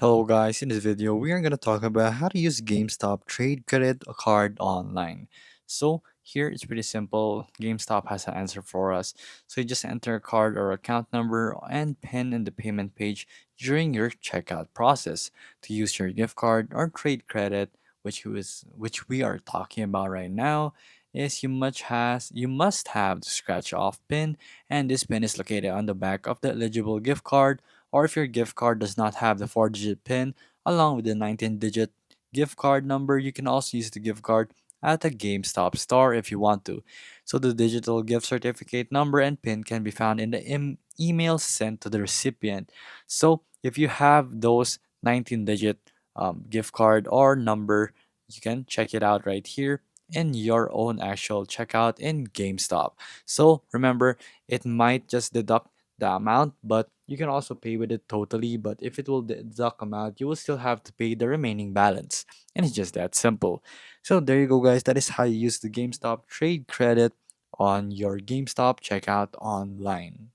Hello guys, in this video we are going to talk about how to use GameStop trade credit a card online. So here it's pretty simple. GameStop has an answer for us. So you just enter a card or account number and PIN in the payment page during your checkout process to use your gift card or trade credit, which we are talking about right now. Is you must have the scratch off pin, and this pin is located on the back of the eligible gift card, or if your gift card does not have the 4-digit PIN along with the 19-digit gift card number, you can also use the gift card at the GameStop store if you want to. So the digital gift certificate number and PIN can be found in the email sent to the recipient. So if you have those 19-digit gift card or number, you can check it out right here in your own actual checkout in GameStop. So remember, it might just deduct the amount, but you can also pay with it totally. But if it will deduct amount, you will still have to pay the remaining balance. And it's just that simple. So there you go, guys. That is how you use the GameStop trade credit on your GameStop checkout online.